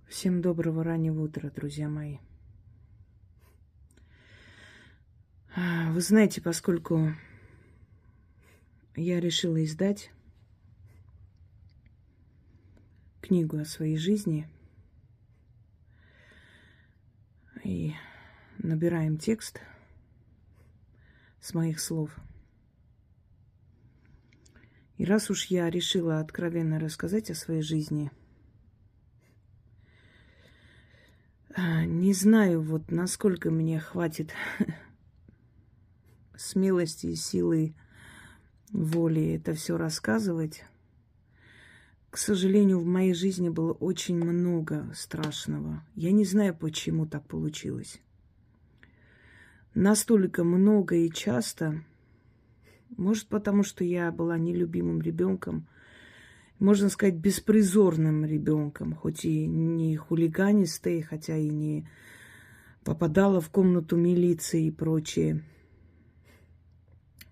Всем доброго раннего утра, друзья мои. Вы знаете, поскольку я решила издать книгу о своей жизни и набираем текст с моих слов. И раз уж я решила откровенно рассказать о своей жизни, не знаю, вот насколько мне хватит смелости и силы воли это все рассказывать. К сожалению, в моей жизни было очень много страшного. Я не знаю, почему так получилось. Настолько много и часто. Может, потому что я была нелюбимым ребенком, можно сказать, беспризорным ребенком, хоть и не хулиганистой, хотя и не попадала в комнату милиции и прочее.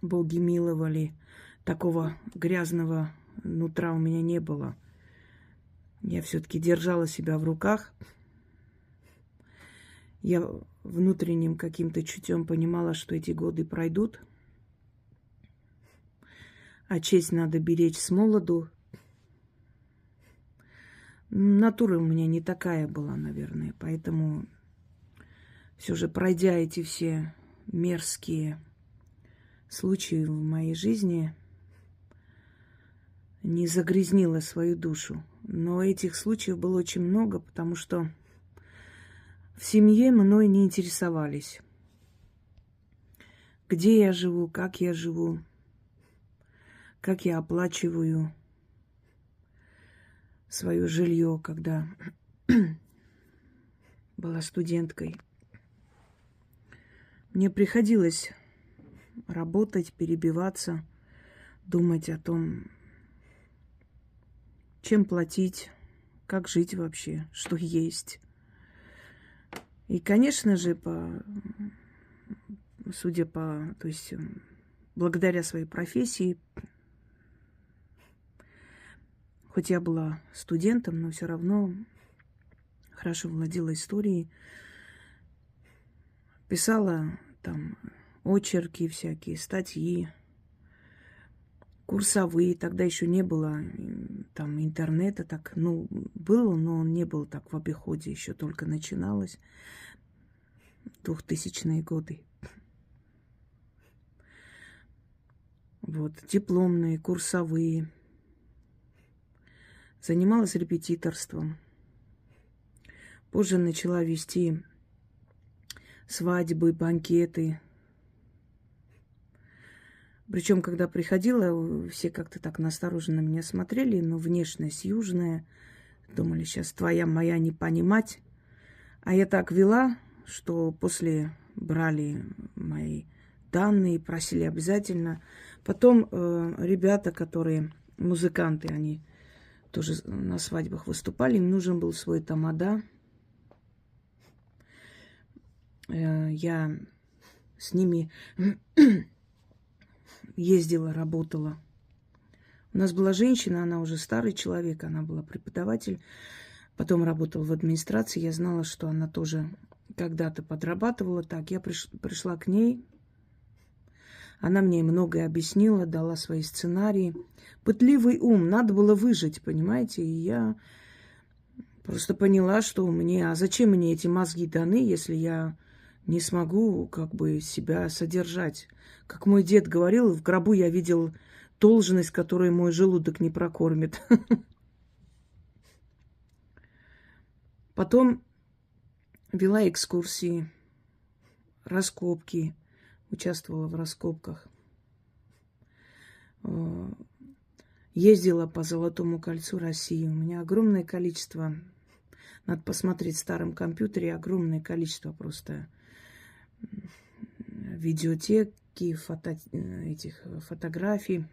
Боги миловали. Такого грязного нутра у меня не было. Я все-таки держала себя в руках. Я внутренним каким-то чутьем понимала, что эти годы пройдут. А честь надо беречь с молоду. Натура у меня не такая была, наверное. Поэтому все же, пройдя эти все мерзкие случаи в моей жизни, не загрязнила свою душу. Но этих случаев было очень много, потому что в семье мной не интересовались. Где я живу, как я оплачиваю свое жилье, когда была студенткой. Мне приходилось работать, перебиваться, думать о том, чем платить, как жить вообще, что есть. И, конечно же, благодаря своей профессии, хоть я была студентом, но все равно хорошо владела историей, писала там очерки всякие, статьи, курсовые. Тогда еще не было там интернета, было, но он не был так в обиходе, еще только начиналось, 2000-е годы. Вот, дипломные, курсовые. Занималась репетиторством. Позже начала вести свадьбы, банкеты. Причем, когда приходила, все как-то так настороженно меня смотрели, но внешность южная. Думали, сейчас твоя, моя не понимать. А я так вела, что после брали мои данные, просили обязательно. Потом ребята, которые музыканты, они тоже на свадьбах выступали, им нужен был свой тамада. Я с ними ездила, работала. У нас была женщина, она уже старый человек, она была преподаватель, потом работала в администрации. Я знала, что она тоже когда-то подрабатывала так. Я пришла к ней, она мне многое объяснила, дала свои сценарии. Пытливый ум, надо было выжить, понимаете? И я просто поняла, что а зачем мне эти мозги даны, если я не смогу себя содержать. Как мой дед говорил, в гробу я видел должность, которую мой желудок не прокормит. Потом вела экскурсии, раскопки, участвовала в раскопках. Ездила по Золотому кольцу России. У меня огромное количество, надо посмотреть в старом компьютере, огромное количество просто видеотеки, фотографий.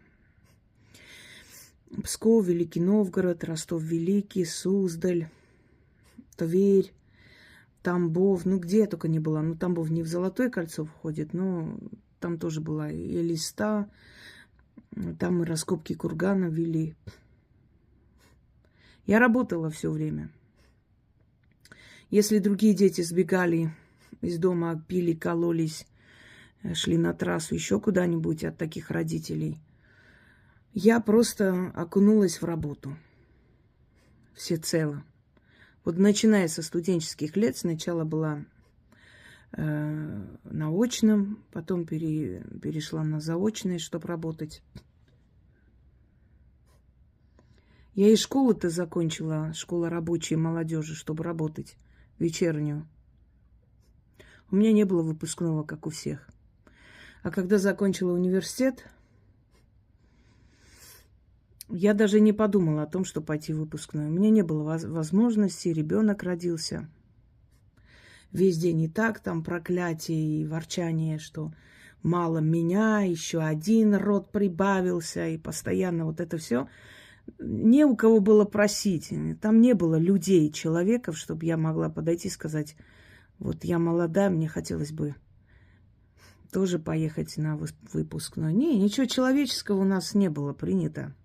Псков, Великий Новгород, Ростов-Великий, Суздаль, Тверь, Тамбов. Где я только не была. Тамбов не в Золотое кольцо входит, но там тоже была и Элиста. Там мы раскопки кургана вели. Я работала все время. Если другие дети сбегали из дома, пили, кололись, шли на трассу, еще куда-нибудь от таких родителей, я просто окунулась в работу всецело. Вот начиная со студенческих лет, сначала была на очном, потом перешла на заочное, чтобы работать. Я и школу-то закончила, школа рабочей молодежи, чтобы работать, вечернюю. У меня не было выпускного, как у всех. А когда закончила университет, я даже не подумала о том, что пойти в выпускной. У меня не было возможности, ребенок родился. Весь день и так, там проклятие и ворчание, что мало меня, еще один род прибавился, и постоянно вот это все. Не у кого было просить. Там не было людей, человеков, чтобы я могла подойти и сказать, вот я молодая, мне хотелось бы тоже поехать на выпускной. Не, ничего человеческого у нас не было принято.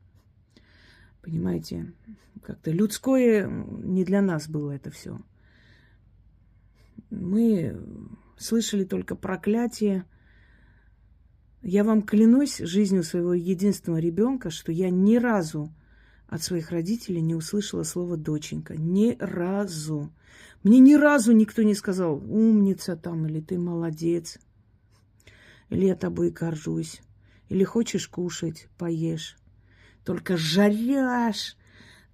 Понимаете, как-то людское не для нас было это все. Мы слышали только проклятие. Я вам клянусь жизнью своего единственного ребенка, что я ни разу от своих родителей не услышала слово «доченька». Ни разу. Мне ни разу никто не сказал «умница» там, или «ты молодец», или «я тобой горжусь», или «хочешь кушать, поешь». Только жарешь,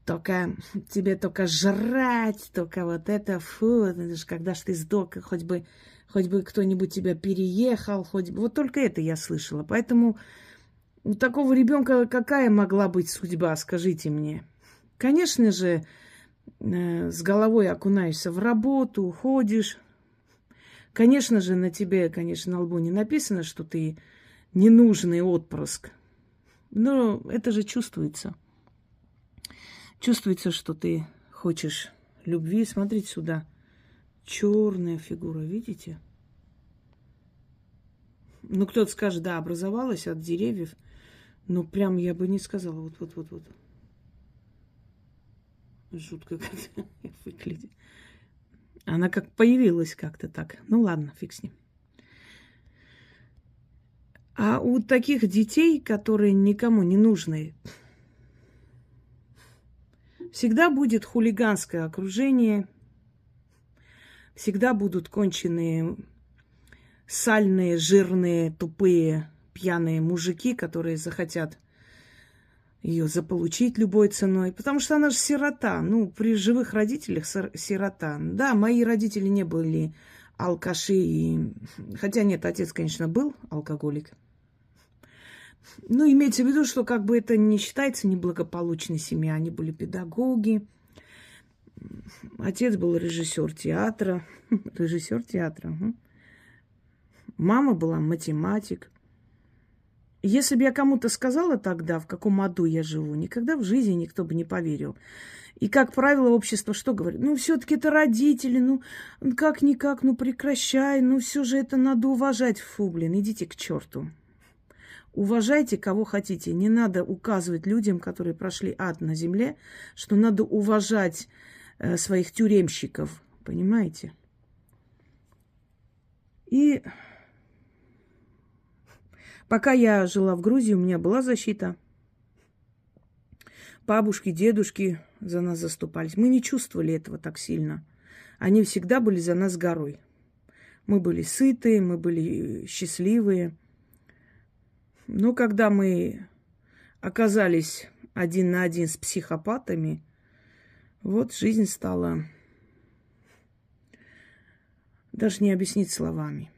только тебе только жрать, только вот это, фу, это же когда ж ты сдох, хоть бы кто-нибудь тебя переехал, хоть бы. Вот только это я слышала. Поэтому у такого ребенка какая могла быть судьба, скажите мне? Конечно же, с головой окунаешься в работу, ходишь. Конечно же, на тебе, конечно, на лбу не написано, что ты ненужный отпрыск. Но это же чувствуется. Чувствуется, что ты хочешь любви. Смотрите сюда. Черная фигура, видите? Ну, кто-то скажет, да, образовалась от деревьев. Но прям я бы не сказала. Вот. Жутко как-то выглядит. Она как появилась как-то так. Ну, ладно, фиг с ним. А у таких детей, которые никому не нужны, всегда будет хулиганское окружение, всегда будут конченые, сальные, жирные, тупые, пьяные мужики, которые захотят ее заполучить любой ценой. Потому что она же сирота. Ну, при живых родителях сирота. Да, мои родители не были алкаши. Хотя нет, отец, конечно, был алкоголик. Ну, имеется в виду, что как бы это не считается неблагополучной семьей. Они были педагоги. Отец был режиссер театра. Режиссер театра. Угу. Мама была математик. Если бы я кому-то сказала тогда, в каком аду я живу, никогда в жизни никто бы не поверил. И, как правило, общество что говорит? Ну, все-таки это родители, ну, как-никак, ну, прекращай, ну, все же это надо уважать. Фу, блин, идите к черту. Уважайте, кого хотите. Не надо указывать людям, которые прошли ад на земле, что надо уважать своих тюремщиков. Понимаете? И пока я жила в Грузии, у меня была защита. Бабушки, дедушки за нас заступались. Мы не чувствовали этого так сильно. Они всегда были за нас горой. Мы были сытые, мы были счастливые. Но когда мы оказались один на один с психопатами, вот жизнь стала даже не объяснить словами.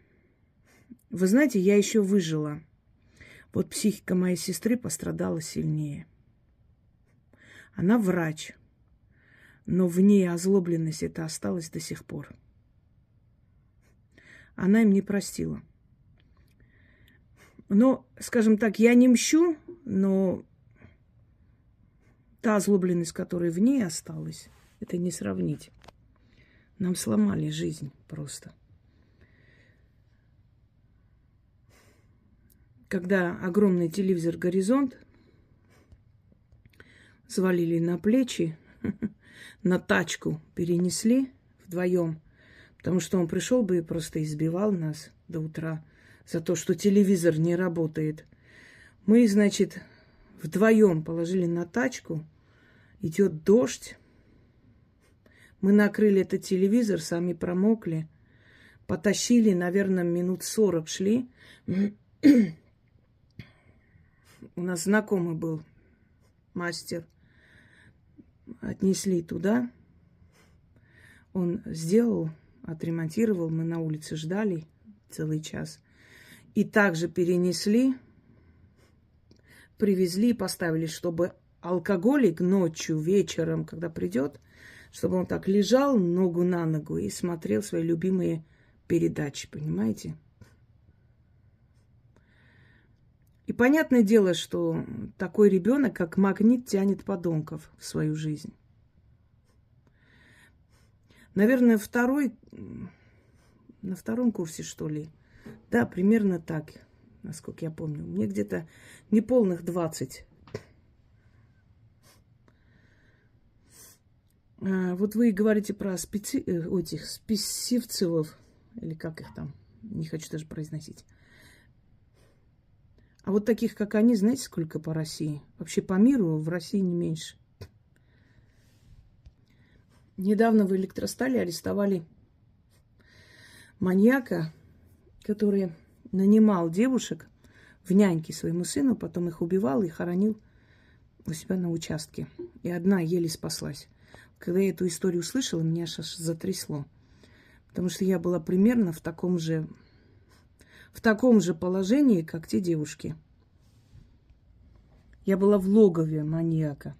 Вы знаете, я еще выжила. Вот психика моей сестры пострадала сильнее. Она врач, но в ней озлобленность эта осталась до сих пор. Она им не простила. Но, скажем так, я не мщу, но та озлобленность, которая в ней осталась, это не сравнить. Нам сломали жизнь просто. Когда огромный телевизор «Горизонт» завалили на плечи, на тачку перенесли вдвоем. Потому что он пришел бы и просто избивал нас до утра за то, что телевизор не работает. Мы, значит, вдвоем положили на тачку. Идет дождь. Мы накрыли этот телевизор, сами промокли. Потащили, наверное, минут 40 шли. У нас знакомый был мастер. Отнесли туда. Он сделал, отремонтировал. Мы на улице ждали целый час. И также перенесли, привезли и поставили, чтобы алкоголик ночью, вечером, когда придет, чтобы он так лежал ногу на ногу и смотрел свои любимые передачи, понимаете? И понятное дело, что такой ребенок, как магнит, тянет подонков в свою жизнь. Наверное, на втором курсе, что ли. Да, примерно так, насколько я помню. Мне где-то неполных 20. Вот вы говорите про этих списивцевов, или как их там, не хочу даже произносить. А вот таких, как они, знаете, сколько по России? Вообще по миру в России не меньше. Недавно в Электростале арестовали маньяка, который нанимал девушек в няньки своему сыну, потом их убивал и хоронил у себя на участке. И одна еле спаслась. Когда я эту историю услышала, меня аж затрясло. Потому что я была примерно в таком же положении, как те девушки. Я была в логове маньяка.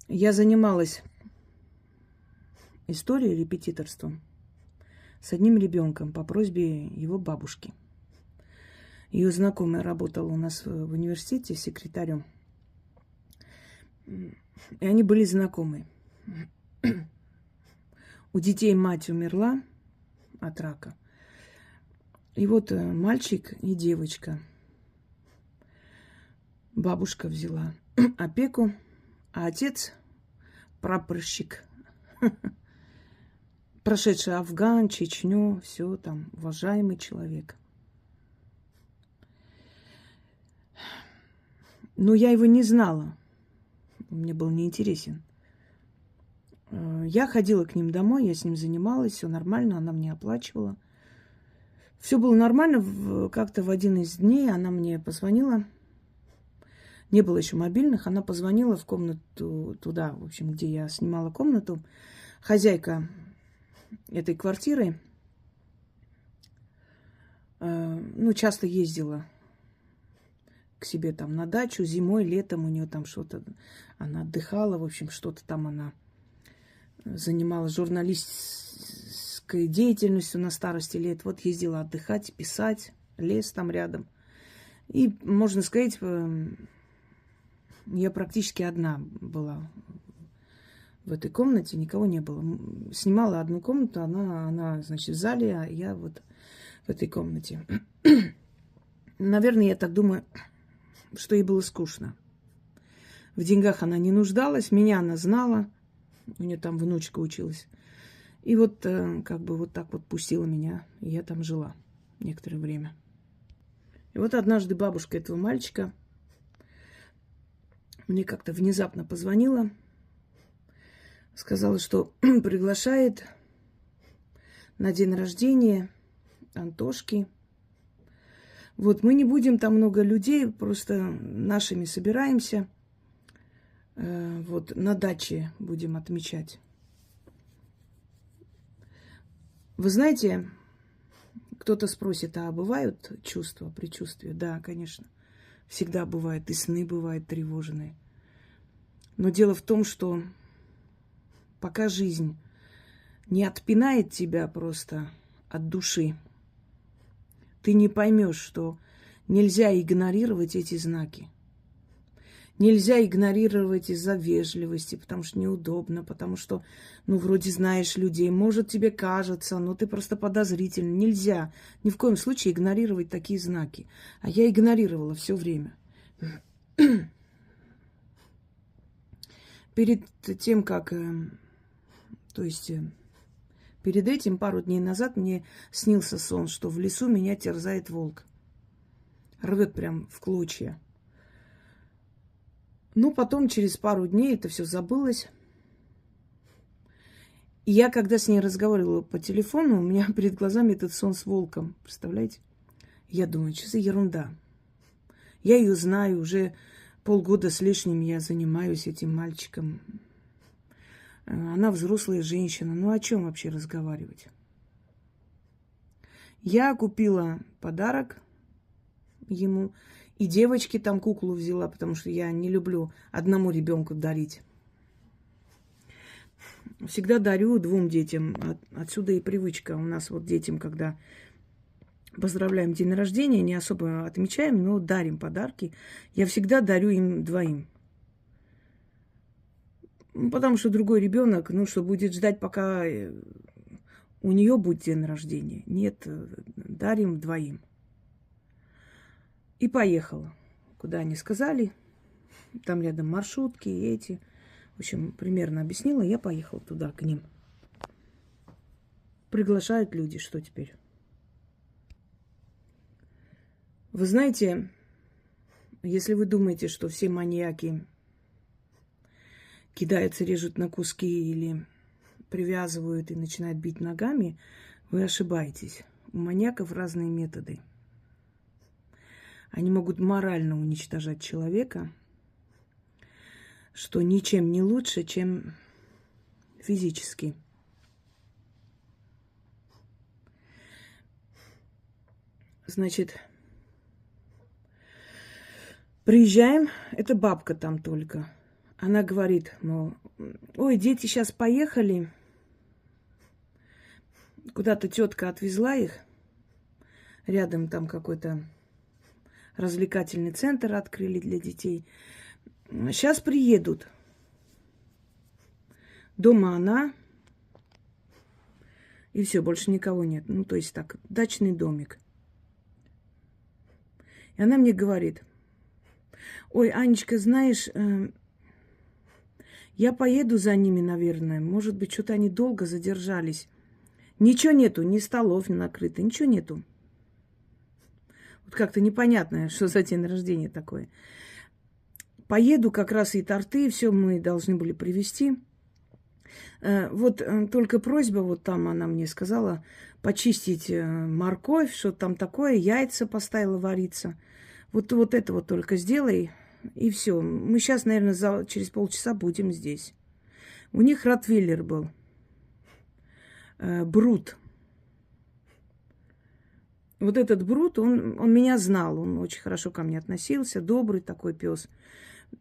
Я занималась историей, репетиторством с одним ребенком по просьбе его бабушки. Ее знакомая работала у нас в университете секретарем. И они были знакомы. У детей мать умерла от рака. И вот мальчик и девочка. Бабушка взяла опеку, а отец прапорщик, прошедший Афган, Чечню, все там, уважаемый человек. Но я его не знала. Он мне был неинтересен. Я ходила к ним домой, я с ним занималась, все нормально, она мне оплачивала. Все было нормально. Как-то в один из дней она мне позвонила. Не было еще мобильных. Она позвонила в комнату туда, в общем, где я снимала комнату. Хозяйка этой квартиры, часто ездила к себе там на дачу зимой, летом у нее там что-то, она отдыхала, в общем, что-то там она занималась журналистской деятельностью на старости лет. Вот ездила отдыхать, писать, лес там рядом. И, можно сказать, я практически одна была в этой комнате, никого не было. Снимала одну комнату, она, значит, в зале, а я вот в этой комнате. Наверное, я так думаю, что ей было скучно. В деньгах она не нуждалась, меня она знала. У нее там внучка училась. И вот как бы вот так вот пустила меня. И я там жила некоторое время. И вот однажды бабушка этого мальчика мне как-то внезапно позвонила. Сказала, что приглашает на день рождения Антошки. Вот мы не будем, там много людей, просто нашими собираемся. Вот на даче будем отмечать. Вы знаете, кто-то спросит, а бывают чувства, предчувствия? Да, конечно. Всегда бывает, и сны бывают тревожные. Но дело в том, что пока жизнь не отпинает тебя просто от души, ты не поймешь, что нельзя игнорировать эти знаки. Нельзя игнорировать из-за вежливости, потому что неудобно, потому что, вроде знаешь людей, может, тебе кажется, но ты просто подозрительный. Нельзя ни в коем случае игнорировать такие знаки. А я игнорировала все время. перед тем, как... То есть перед этим, пару дней назад, мне снился сон, что в лесу меня терзает волк. Рвет прям в клочья. Ну, потом, через пару дней, это все забылось. И я, когда с ней разговаривала по телефону, у меня перед глазами этот сон с волком. Представляете? Я думаю, что за ерунда. Я ее знаю, уже полгода с лишним я занимаюсь этим мальчиком. Она взрослая женщина. Ну, о чем вообще разговаривать? Я купила подарок ему. И девочке там куклу взяла, потому что я не люблю одному ребенку дарить. Всегда дарю двум детям. Отсюда и привычка. У нас вот детям, когда поздравляем день рождения, не особо отмечаем, но дарим подарки. Я всегда дарю им двоим. Потому что другой ребенок, ну, что будет ждать, пока у нее будет день рождения. Нет, дарим двоим. И поехала. Куда они сказали. Там рядом маршрутки и эти. В общем, примерно объяснила. Я поехала туда, к ним. Приглашают люди. Что теперь? Вы знаете, если вы думаете, что все маньяки кидаются, режут на куски или привязывают и начинают бить ногами, вы ошибаетесь. У маньяков разные методы. Они могут морально уничтожать человека, что ничем не лучше, чем физически. Значит, приезжаем, это бабка там только. Она говорит, мол, ой, дети сейчас поехали. Куда-то тетка отвезла их. Рядом там какой-то развлекательный центр открыли для детей. Сейчас приедут. Дома она. И все, больше никого нет. Ну, то есть так, дачный домик. И она мне говорит, ой, Анечка, знаешь, я поеду за ними, наверное. Может быть, что-то они долго задержались. Ничего нету, ни столов не накрыто, ничего нету. Вот как-то непонятно, что за день рождения такое. Поеду, как раз и торты, все мы должны были привезти. Вот только просьба, вот там она мне сказала, почистить морковь, что там такое, яйца поставила вариться. Вот это вот только сделай, и все. Мы сейчас, наверное, через полчаса будем здесь. У них ротвейлер был. Брут. Вот этот Брут, он меня знал, он очень хорошо ко мне относился, добрый такой пес.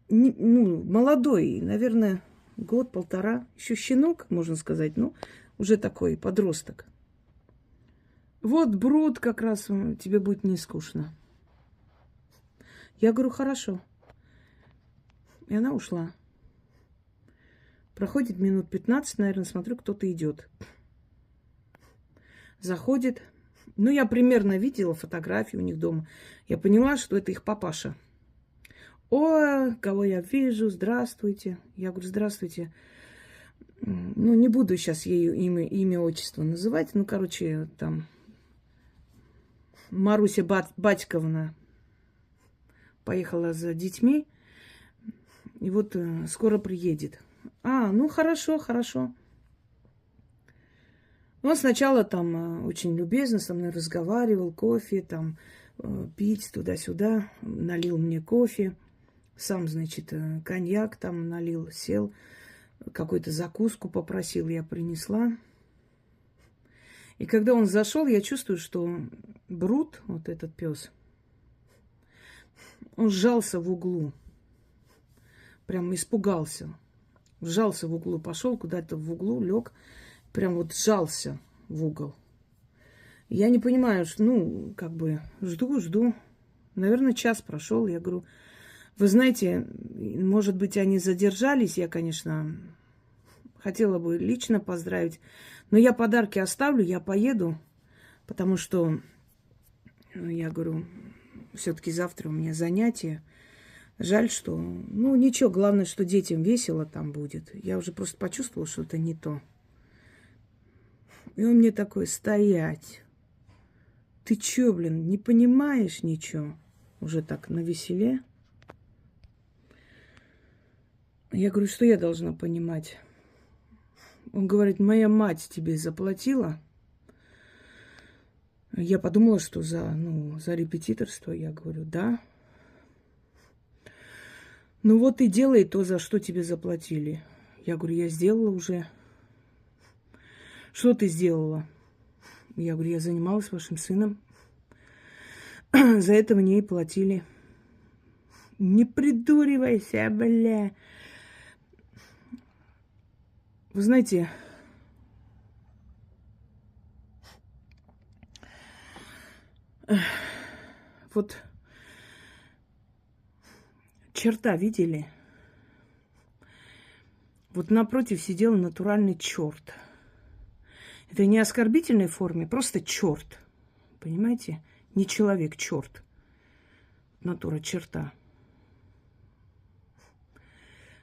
Ну, молодой, наверное, год-полтора, еще щенок, можно сказать, ну, уже такой подросток. Вот Брут как раз тебе будет не скучно. Я говорю, хорошо. И она ушла. Проходит минут 15, наверное, смотрю, кто-то идет. Заходит. Ну, я примерно видела фотографии у них дома. Я поняла, что это их папаша. О, кого я вижу, здравствуйте. Я говорю, здравствуйте. Ну, не буду сейчас ей имя, отчество называть. Ну, короче, там Маруся Батьковна поехала за детьми. И вот скоро приедет. А, ну, хорошо, хорошо. Он сначала там очень любезно со мной разговаривал, кофе там пить туда-сюда, налил мне кофе, сам, значит, коньяк там налил, сел, какую-то закуску попросил, я принесла. И когда он зашел, я чувствую, что Брут, вот этот пес, он сжался в углу, прям испугался, сжался в углу, пошел куда-то в углу, лег. Прям вот сжался в угол. Я не понимаю, что, ну, как бы, жду. Наверное, час прошел. Я говорю, вы знаете, может быть, они задержались. Я, конечно, хотела бы лично поздравить. Но я подарки оставлю, я поеду. Потому что, я говорю, все-таки завтра у меня занятие. Жаль, что... Ну, ничего, главное, что детям весело там будет. Я уже просто почувствовала, что это не то. И он мне такой: стоять. Ты чё, блин, не понимаешь ничего? Уже так навеселе. Я говорю: что я должна понимать? Он говорит: моя мать тебе заплатила. Я подумала, что за репетиторство. Я говорю: да. Ну вот и делай то, за что тебе заплатили. Я говорю: я сделала уже. Что ты сделала? Я говорю: я занималась вашим сыном. За это мне и платили. Не придуривайся, бля. Вы знаете, вот черта видели? Вот напротив сидел натуральный черт. Это не оскорбительной форме, просто черт. Понимаете? Не человек, черт. Натура, черта.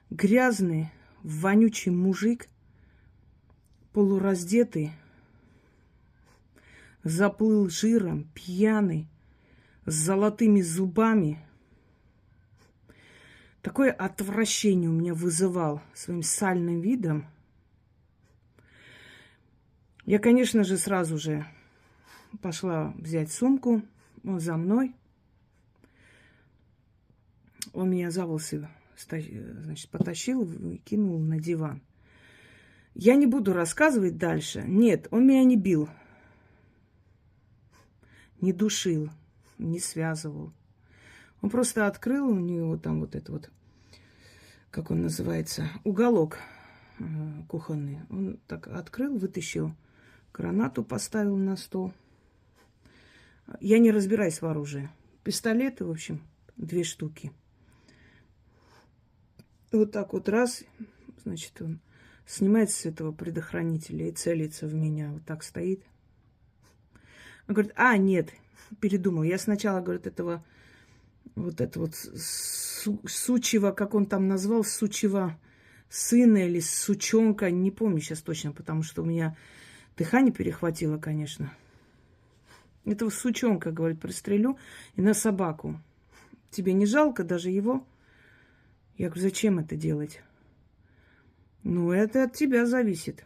Грязный, вонючий мужик, полураздетый, заплыл жиром, пьяный, с золотыми зубами. Такое отвращение у меня вызывал своим сальным видом. Я, конечно же, сразу же пошла взять сумку. Он за мной. Он меня за волосы, значит, потащил и кинул на диван. Я не буду рассказывать дальше. Нет, он меня не бил. Не душил, не связывал. Он просто открыл, у него там вот это вот, как он называется, уголок кухонный. Он так открыл, вытащил гранату, поставил на стол. Я не разбираюсь в оружии. Пистолеты, в общем, 2 штуки. Вот так вот раз, значит, он снимает с этого предохранителя и целится в меня. Вот так стоит. Он говорит: нет, передумал. Я сначала, говорит, этого сучьего, как он там назвал, сучьего сына или сучонка, не помню сейчас точно, потому что у меня дыхание перехватило, конечно. Этого сучонка, говорит, пристрелю и на собаку. Тебе не жалко даже его? Я говорю: зачем это делать? Ну, это от тебя зависит.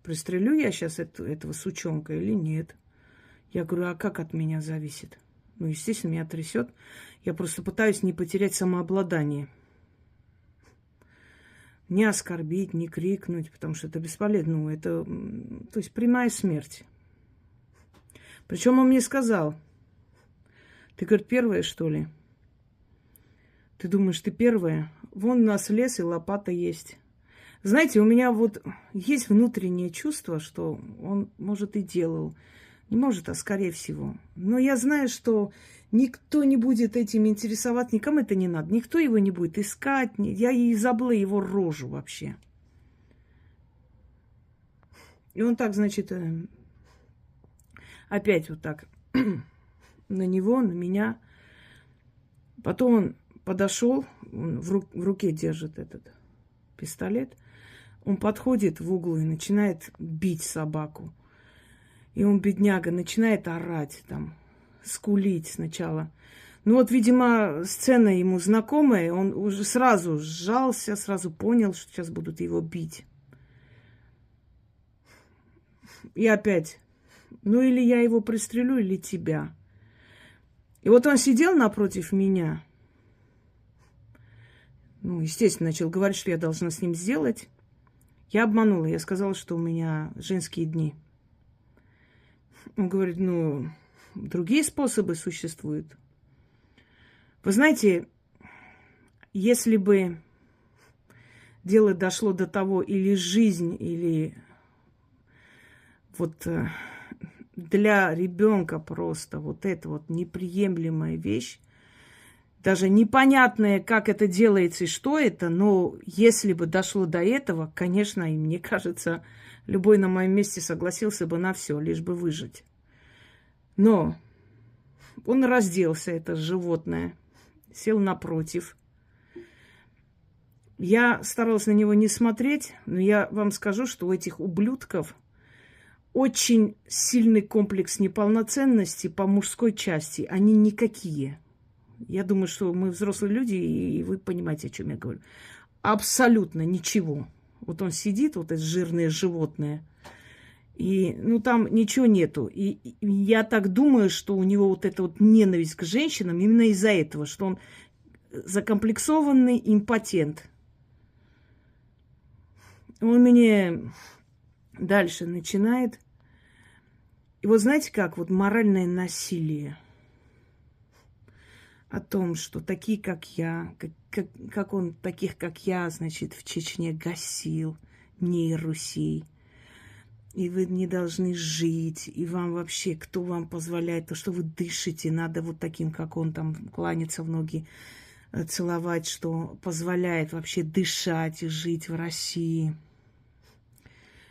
Пристрелю я сейчас этого сучонка или нет? Я говорю: а как от меня зависит? Ну, естественно, меня трясет. Я просто пытаюсь не потерять самообладание. Не оскорбить, не крикнуть, потому что это бесполезно. Ну, это, то есть, прямая смерть. Причем он мне сказал: ты, говорит, первая, что ли? Ты думаешь, ты первая? Вон у нас лес и лопата есть. Знаете, у меня вот есть внутреннее чувство, что он, может, и делал. Не может, а скорее всего. Но я знаю, что никто не будет этим интересоваться, никому это не надо. Никто его не будет искать. Я и забыла его рожу вообще. И он так, значит, опять вот так на него, на меня. Потом он подошел, он в руке держит этот пистолет. Он подходит в углу и начинает бить собаку. И он, бедняга, начинает орать там, скулить сначала. Ну вот, видимо, сцена ему знакомая, он уже сразу сжался, сразу понял, что сейчас будут его бить. И опять: ну или я его пристрелю, или тебя. И вот он сидел напротив меня. Ну, естественно, начал говорить, что я должна с ним сделать. Я обманула, я сказала, что у меня женские дни. Он говорит: ну, другие способы существуют. Вы знаете, если бы дело дошло до того, или жизнь, или вот для ребенка просто вот эта вот неприемлемая вещь, даже непонятное, как это делается и что это, но если бы дошло до этого, конечно, и мне кажется, любой на моем месте согласился бы на все, лишь бы выжить. Но он разделся, это животное, сел напротив, Я старалась на него не смотреть, но я вам скажу, что у этих ублюдков очень сильный комплекс неполноценности по мужской части. Они никакие. Я думаю, что мы взрослые люди, и вы понимаете, о чем я говорю. Абсолютно ничего. Вот он сидит, вот это жирное животное, и, ну, там ничего нету. И я так думаю, что у него вот эта вот ненависть к женщинам именно из-за этого, что он закомплексованный импотент. Он мне дальше начинает. И вот знаете как, вот моральное насилие о том, что такие, как я, как он таких, как я, значит, в Чечне гасил, нейрусей. И вы не должны жить, и вам вообще, кто вам позволяет, то, что вы дышите, надо вот таким, как он, там, кланяться в ноги, целовать, что позволяет вообще дышать и жить в России.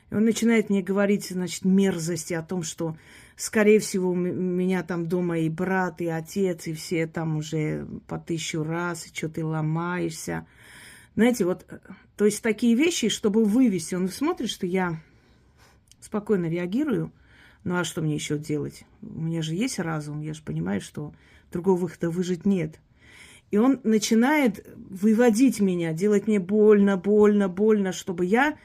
И он начинает мне говорить, значит, мерзости о том, что, скорее всего, у меня там дома и брат, и отец, и все там уже по 1000 раз, и что ты ломаешься. Знаете, вот, то есть такие вещи, чтобы вывести, он смотрит, что я спокойно реагирую. Ну а что мне еще делать? У меня же есть разум, я же понимаю, что другого выхода выжить нет. И он начинает выводить меня, делать мне больно, больно, больно, чтобы я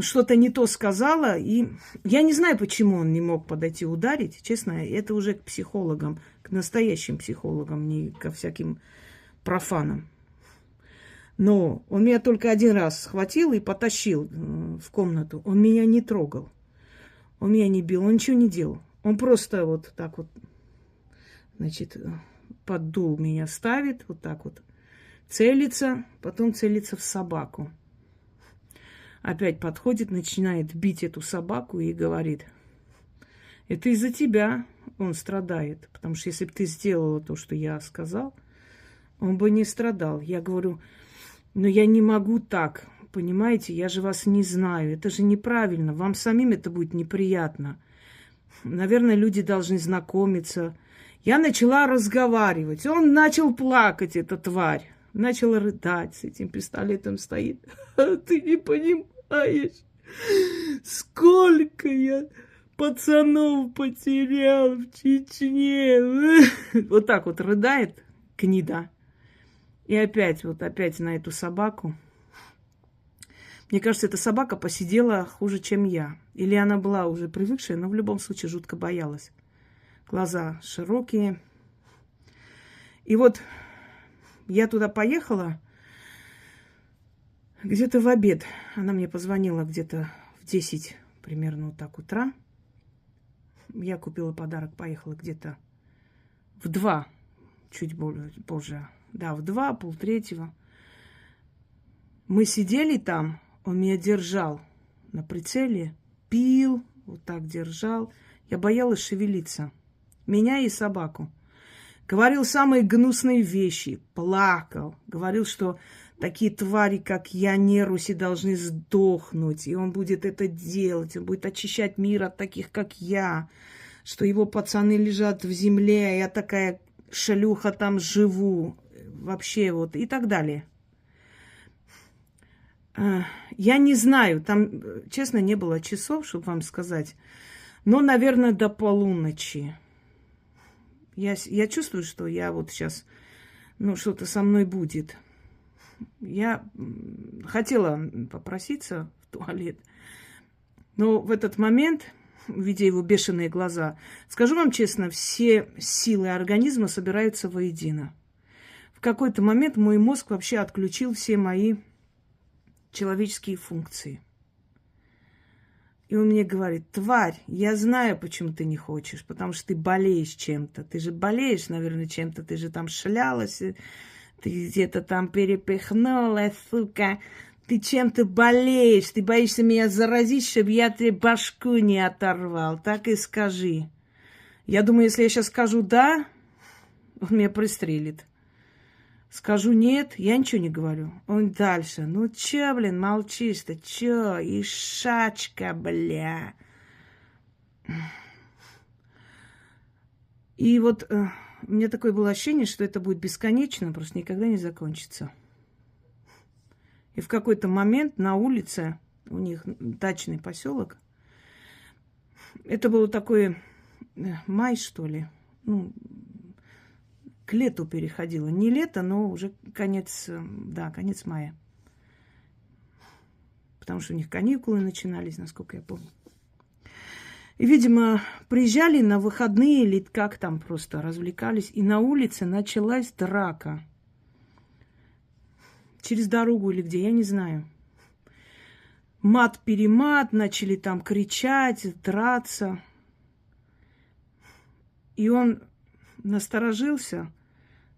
что-то не то сказала. И я не знаю, почему он не мог подойти ударить. Честно, это уже к психологам, к настоящим психологам, не ко всяким профанам. Но он меня только один раз схватил и потащил в комнату. Он меня не трогал. Он меня не бил, он ничего не делал. Он просто вот так вот, значит, под дул меня ставит, вот так вот, целится, потом целится в собаку. Опять подходит, начинает бить эту собаку и говорит: это из-за тебя он страдает. Потому что если бы ты сделала то, что я сказал, он бы не страдал. Я говорю: но я не могу так. Понимаете, я же вас не знаю. Это же неправильно. Вам самим это будет неприятно. Наверное, люди должны знакомиться. Я начала разговаривать. Он начал плакать, эта тварь. Начал рыдать, с этим пистолетом стоит. Ты не понимаешь, сколько я пацанов потерял в Чечне. Вот так вот рыдает гнида. И опять на эту собаку. Мне кажется, эта собака посидела хуже, чем я. Или она была уже привыкшая, но в любом случае жутко боялась. Глаза широкие. И вот я туда поехала где-то в обед. Она мне позвонила где-то в 10 примерно вот так утра. Я купила подарок, поехала где-то в 2, чуть позже. Да, в 2, полтретьего. Мы сидели там. Он меня держал на прицеле, пил, вот так держал. Я боялась шевелиться. Меня и собаку. Говорил самые гнусные вещи, плакал. Говорил, что такие твари, как я, неруси, должны сдохнуть. И он будет это делать. Он будет очищать мир от таких, как я. Что его пацаны лежат в земле, а я такая шлюха там живу. Вообще вот и так далее. Я не знаю, там, честно, не было часов, чтобы вам сказать, но, наверное, до полуночи. Я чувствую, что я вот сейчас, ну, что-то со мной будет. Я хотела попроситься в туалет, но в этот момент, видя его бешеные глаза, скажу вам честно, все силы организма собираются воедино. В какой-то момент мой мозг вообще отключил все мои человеческие функции. И он мне говорит: тварь, я знаю, почему ты не хочешь, потому что ты болеешь чем-то. Ты же болеешь, наверное, чем-то, ты же там шлялась, ты где-то там перепихнула, сука. Ты чем-то болеешь, ты боишься меня заразить, чтобы я тебе башку не оторвал. Так и скажи. Я думаю, если я сейчас скажу «да», он меня пристрелит. Скажу «нет», я ничего не говорю. Он дальше: ну чё, блин, молчишь-то, чё, ишачка, бля. И вот у меня такое было ощущение, что это будет бесконечно, просто никогда не закончится. И в какой-то момент на улице, у них дачный поселок, это было такое май, что ли, ну, к лету переходило. Не лето, но уже конец, да, конец мая. Потому что у них каникулы начинались, насколько я помню. И, видимо, приезжали на выходные или как там просто развлекались. И на улице началась драка. Через дорогу или где, я не знаю. Мат-перемат, начали там кричать, драться. И он насторожился,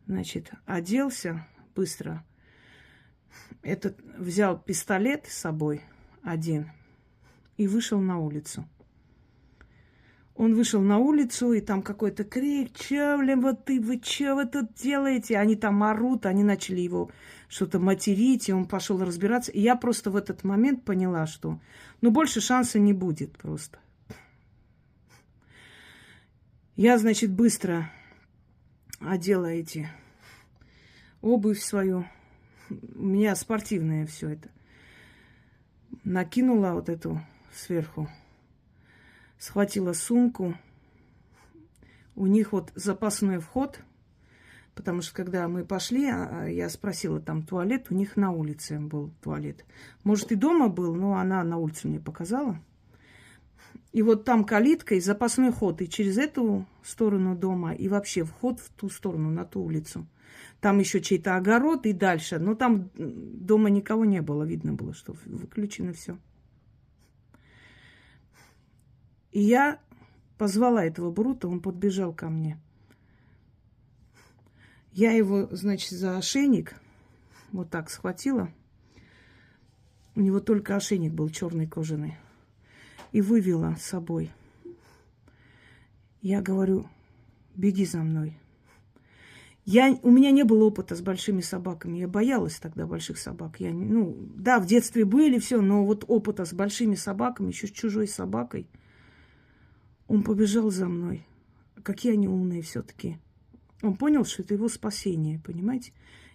значит, оделся быстро. Этот взял пистолет с собой один и вышел на улицу. Он вышел на улицу, и там какой-то крик: «Чё, блин, вот вы чё вы тут делаете?» Они там орут, они начали его что-то материть, и он пошел разбираться. И я просто в этот момент поняла, что ну больше шанса не будет просто. Я, значит, быстро одела эти обувь свою. У меня спортивное все это. Накинула вот эту сверху. Схватила сумку. У них вот запасной вход. Потому что когда мы пошли, я спросила, там туалет, у них на улице был туалет. Может, и дома был, но она на улице мне показала. И вот там калитка и запасной ход. И через эту сторону дома, и вообще вход в ту сторону, на ту улицу. Там еще чей-то огород и дальше. Но там дома никого не было. Видно было, что выключено все. И я позвала этого Брута, он подбежал ко мне. Я его, значит, за ошейник вот так схватила. У него только ошейник был черный, кожаный. И вывела с собой. Я говорю: беги за мной. У меня не было опыта с большими собаками. Я боялась тогда больших собак. Да, в детстве были все, но вот опыта с большими собаками, еще с чужой собакой. Он побежал за мной. Какие они умные все-таки. Он понял, что это его спасение, понимаете?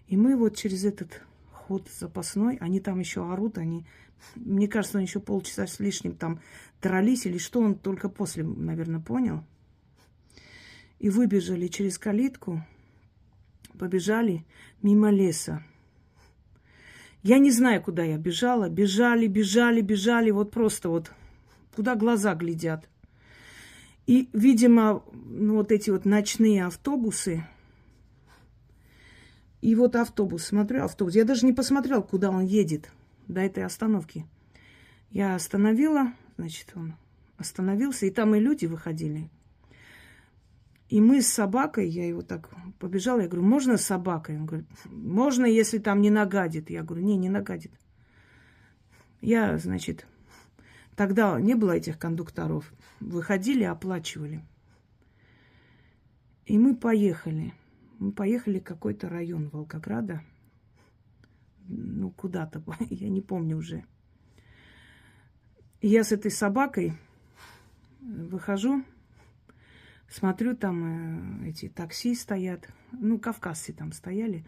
И мы вот через этот ход запасной, они там еще орут, мне кажется, они еще полчаса с лишним там дрались, или что, он только после, наверное, понял. И выбежали через калитку, побежали мимо леса. Я не знаю, куда я бежала. Бежали, вот просто вот, куда глаза глядят. И, видимо, вот эти вот ночные автобусы. И вот автобус, смотрю, автобус. Я даже не посмотрела, куда он едет до этой остановки. Я остановила, значит, он остановился, и там и люди выходили. И мы с собакой, я его так побежала, я говорю: можно с собакой? Он говорит: можно, если там не нагадит. Я говорю: не нагадит. Я, значит, тогда не было этих кондукторов. Выходили, оплачивали. И мы поехали. Мы поехали в какой-то район Волгограда. Ну, куда-то, я не помню уже. И я с этой собакой выхожу, смотрю, там эти такси стоят. Ну, кавказцы там стояли.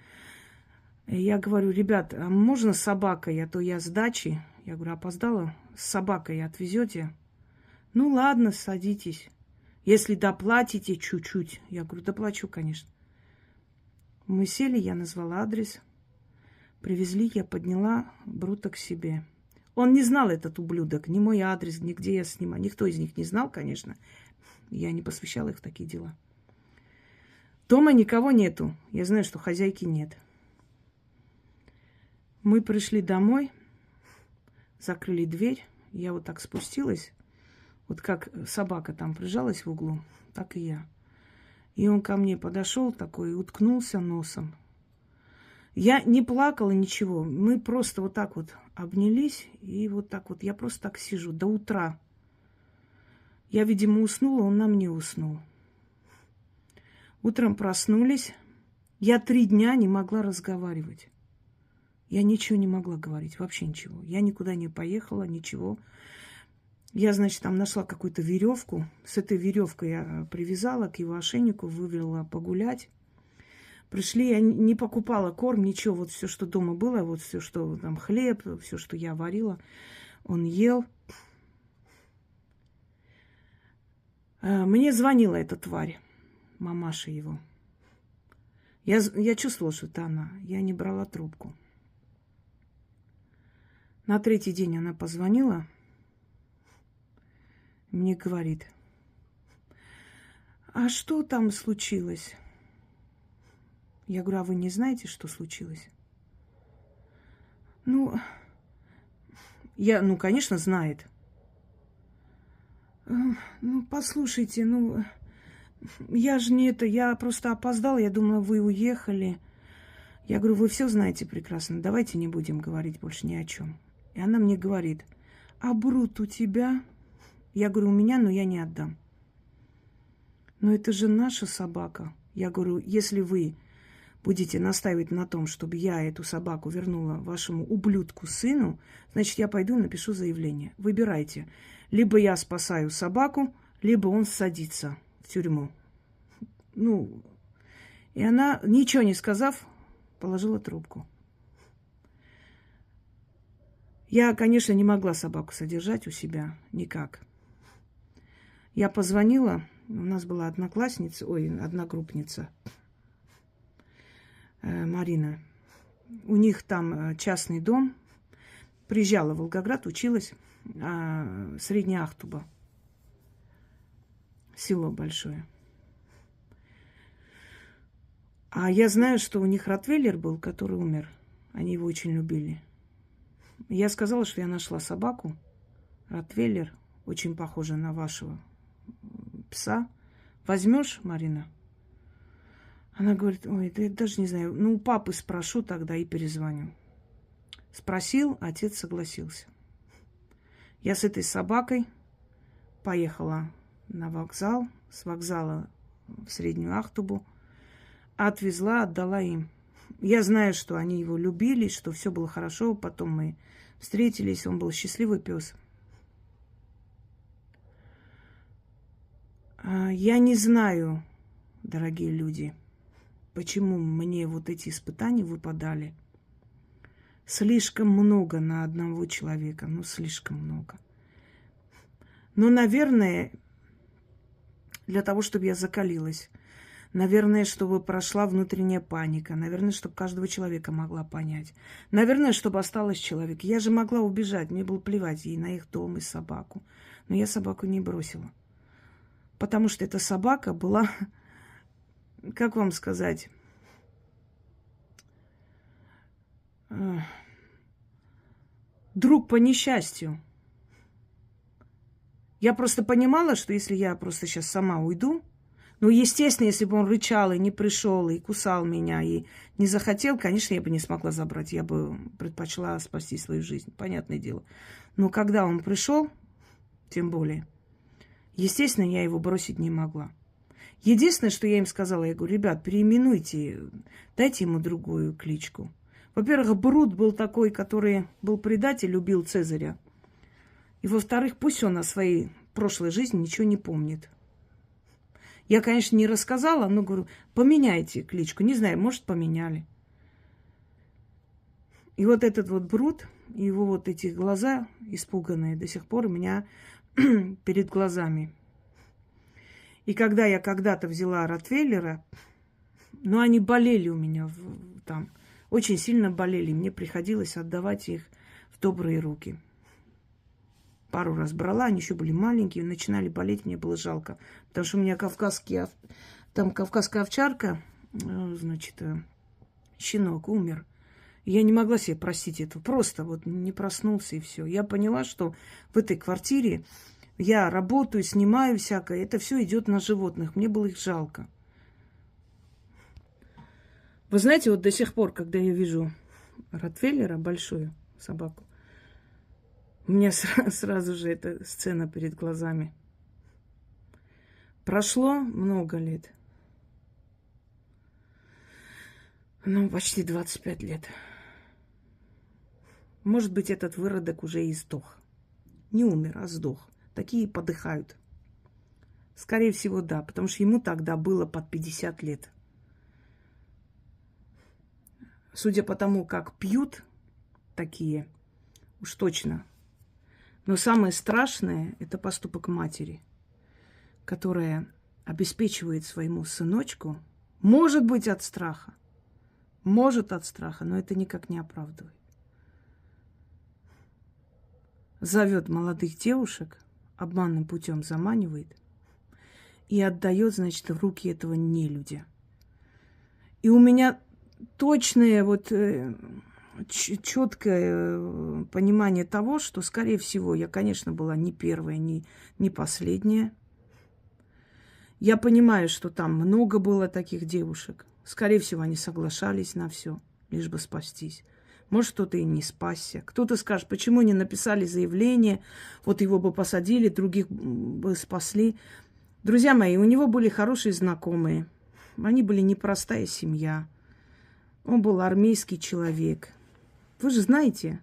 И я говорю: ребят, а можно с собакой? А то я с дачи. Я говорю: опоздала, с собакой отвезете? Ну, ладно, садитесь. Если доплатите чуть-чуть. Я говорю: доплачу, конечно. Мы сели, я назвала адрес. Привезли, я подняла Брута к себе. Он не знал, этот ублюдок, ни мой адрес, ни где я снимаю. Никто из них не знал, конечно. Я не посвящала их в такие дела. Дома никого нету. Я знаю, что хозяйки нет. Мы пришли домой, закрыли дверь. Я вот так спустилась. Вот как собака там прижалась в углу, так и я. И он ко мне подошел такой, уткнулся носом. Я не плакала, ничего. Мы просто вот так вот обнялись. И вот так вот, я просто так сижу до утра. Я, видимо, уснула, он на мне уснул. Утром проснулись. Я 3 дня не могла разговаривать. Я ничего не могла говорить, вообще ничего. Я никуда не поехала, ничего. Я, значит, там нашла какую-то веревку. С этой веревкой я привязала к его ошейнику, вывела погулять. Пришли, я не покупала корм, ничего. Вот все, что дома было, вот все, что там хлеб, все, что я варила, он ел. Мне звонила эта тварь, мамаша его. Я чувствовала, что это она. Я не брала трубку. На третий день она позвонила. Мне говорит: а что там случилось? Я говорю: а вы не знаете, что случилось? Ну, конечно, знает. Ну, послушайте, я же не это, я просто опоздала, я думала, вы уехали. Я говорю: вы все знаете прекрасно, давайте не будем говорить больше ни о чем. И она мне говорит: а Брут у тебя? Я говорю: у меня, но я не отдам. Но это же наша собака. Я говорю: если вы будете настаивать на том, чтобы я эту собаку вернула вашему ублюдку-сыну, значит, я пойду и напишу заявление. Выбирайте. Либо я спасаю собаку, либо он садится в тюрьму. И она, ничего не сказав, положила трубку. Я, конечно, не могла собаку содержать у себя никак. Я позвонила, у нас была одногруппница, Марина. У них там частный дом. Приезжала в Волгоград, училась, Средняя Ахтуба. Село большое. А я знаю, что у них ротвейлер был, который умер. Они его очень любили. Я сказала, что я нашла собаку. Ротвейлер, очень похожа на вашего пса. Возьмешь, Марина? Она говорит: ой, да я даже не знаю. У папы спрошу тогда и перезвоню. Спросил, отец согласился. Я с этой собакой поехала на вокзал, с вокзала в Среднюю Ахтубу, отвезла, отдала им. Я знаю, что они его любили, что все было хорошо. Потом мы встретились, он был счастливый пес. Я не знаю, дорогие люди, почему мне вот эти испытания выпадали. Слишком много на одного человека, слишком много. Но, наверное, для того, чтобы я закалилась, наверное, чтобы прошла внутренняя паника, наверное, чтобы каждого человека могла понять, наверное, чтобы осталась человек. Я же могла убежать, мне было плевать и на их дом, и собаку. Но я собаку не бросила. Потому что эта собака была, как вам сказать, друг по несчастью. Я просто понимала, что если я просто сейчас сама уйду, естественно, если бы он рычал и не пришел, и кусал меня, и не захотел, конечно, я бы не смогла забрать. Я бы предпочла спасти свою жизнь, понятное дело. Но когда он пришел, тем более, естественно, я его бросить не могла. Единственное, что я им сказала, я говорю: ребят, переименуйте, дайте ему другую кличку. Во-первых, Брут был такой, который был предатель, любил Цезаря. И, во-вторых, пусть он о своей прошлой жизни ничего не помнит. Я, конечно, не рассказала, но говорю: поменяйте кличку. Не знаю, может, поменяли. И вот этот вот Брут, его вот эти глаза испуганные до сих пор у меня перед глазами. И когда я когда-то взяла ротвейлера, они болели у меня там. Очень сильно болели. Мне приходилось отдавать их в добрые руки. Пару раз брала, они еще были маленькие, начинали болеть, мне было жалко. Потому что у меня кавказская овчарка, щенок умер. И я не могла себе простить этого. Просто вот не проснулся и все. Я поняла, что в этой квартире я работаю, снимаю всякое. Это все идет на животных. Мне было их жалко. Вы знаете, вот до сих пор, когда я вижу ротвейлера, большую собаку, у меня сразу же эта сцена перед глазами. Прошло много лет. Почти 25 лет. Может быть, этот выродок уже и сдох. Не умер, а сдох. Такие подыхают. Скорее всего, да, потому что ему тогда было под 50 лет. Судя по тому, как пьют такие, уж точно. Но самое страшное – это поступок матери, которая обеспечивает своему сыночку, может быть, от страха, может от страха, но это никак не оправдывает. Зовет молодых девушек, обманным путем заманивает и отдает, значит, в руки этого нелюдя. И у меня точное четкое понимание того, что, скорее всего, я, конечно, была не первая, не последняя. Я понимаю, что там много было таких девушек. Скорее всего, они соглашались на все, лишь бы спастись. Может, кто-то и не спасся. Кто-то скажет, почему не написали заявление, вот его бы посадили, других бы спасли. Друзья мои, у него были хорошие знакомые. Они были непростая семья. Он был армейский человек. Вы же знаете.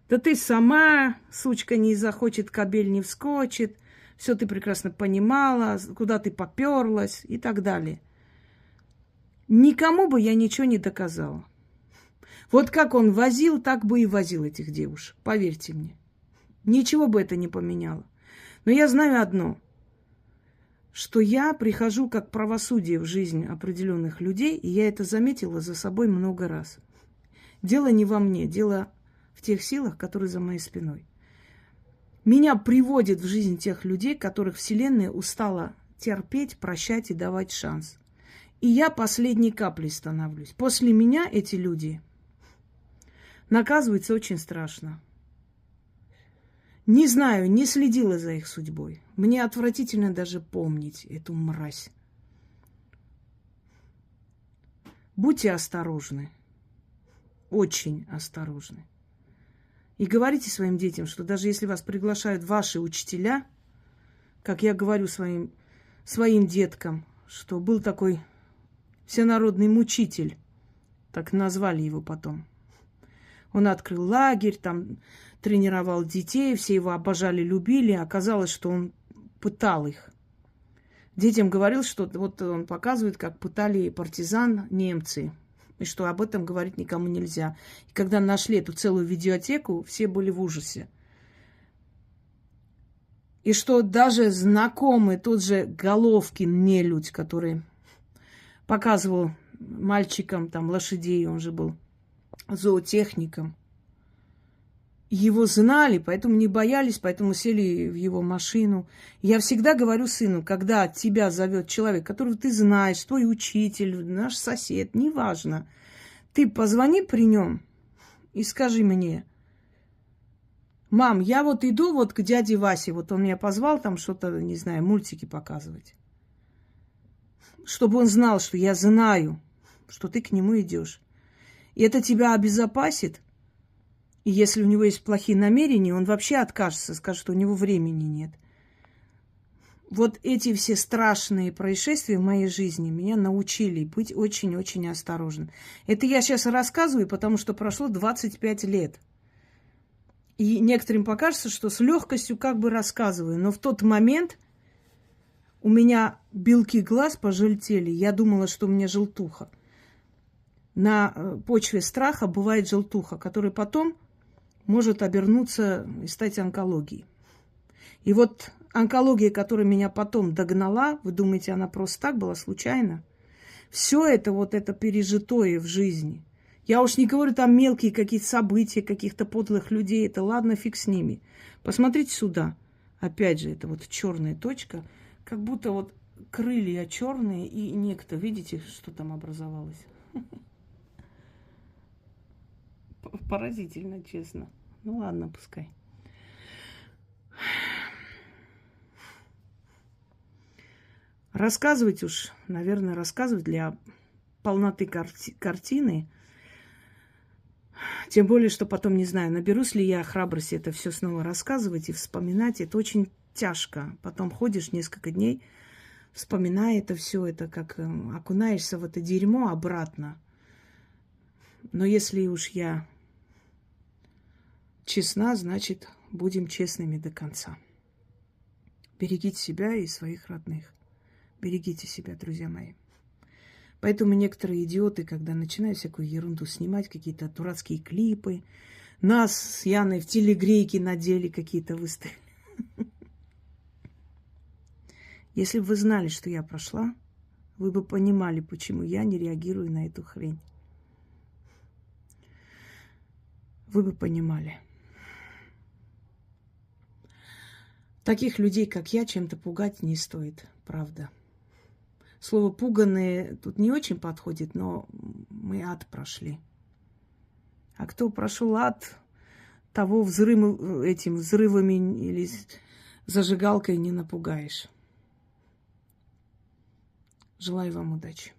Да ты сама, сучка, не захочет, кобель не вскочит. Все ты прекрасно понимала, куда ты поперлась и так далее. Никому бы я ничего не доказала. Вот как он возил, так бы и возил этих девушек. Поверьте мне. Ничего бы это не поменяло. Но я знаю одно. Что я прихожу как правосудие в жизнь определенных людей, и я это заметила за собой много раз. Дело не во мне, дело в тех силах, которые за моей спиной. Меня приводит в жизнь тех людей, которых Вселенная устала терпеть, прощать и давать шанс. И я последней каплей становлюсь. После меня эти люди наказываются очень страшно. Не знаю, не следила за их судьбой. Мне отвратительно даже помнить эту мразь. Будьте осторожны. Очень осторожны. И говорите своим детям, что даже если вас приглашают ваши учителя, как я говорю своим деткам, что был такой всенародный мучитель, так назвали его потом. Он открыл лагерь, там тренировал детей, все его обожали, любили. Оказалось, что он пытал их. Детям говорил, что вот он показывает, как пытали партизан немцы. И что об этом говорить никому нельзя. И когда нашли эту целую видеотеку, все были в ужасе. И что даже знакомый, тот же Головкин нелюдь, который показывал мальчикам там лошадей, он же был зоотехником, его знали, поэтому не боялись, поэтому сели в его машину. Я всегда говорю сыну, когда тебя зовет человек, которого ты знаешь, твой учитель, наш сосед, неважно, ты позвони при нем и скажи мне: мам, я вот иду вот к дяде Васе, вот он меня позвал там что-то, не знаю, мультики показывать. Чтобы он знал, что я знаю, что ты к нему идешь. И это тебя обезопасит. И если у него есть плохие намерения, он вообще откажется, скажет, что у него времени нет. Вот эти все страшные происшествия в моей жизни меня научили быть очень-очень осторожным. Это я сейчас рассказываю, потому что прошло 25 лет. И некоторым покажется, что с легкостью как бы рассказываю. Но в тот момент у меня белки глаз пожелтели. Я думала, что у меня желтуха. На почве страха бывает желтуха, которая потом может обернуться и стать онкологией. И вот онкология, которая меня потом догнала, вы думаете, она просто так была, случайно? Все это, вот это пережитое в жизни. Я уж не говорю там мелкие какие-то события, каких-то подлых людей, это ладно, фиг с ними. Посмотрите сюда. Опять же, это вот черная точка, как будто вот крылья черные и некто, видите, что там образовалось? Поразительно, честно. Ну ладно, пускай. Рассказывать уж, наверное, рассказывать для полноты картины. Тем более, что потом, не знаю, наберусь ли я храбрости это все снова рассказывать и вспоминать. Это очень тяжко. Потом ходишь несколько дней, вспоминая это все, это как окунаешься в это дерьмо обратно. Но если уж я честна, значит, будем честными до конца. Берегите себя и своих родных. Берегите себя, друзья мои. Поэтому некоторые идиоты, когда начинают всякую ерунду снимать, какие-то дурацкие клипы, нас с Яной в телегрейке надели какие-то выставки. Если бы вы знали, что я прошла, вы бы понимали, почему я не реагирую на эту хрень. Вы бы понимали. Таких людей, как я, чем-то пугать не стоит, правда. Слово «пуганые» тут не очень подходит, но мы ад прошли. А кто прошел ад, того этим взрывами или зажигалкой не напугаешь. Желаю вам удачи.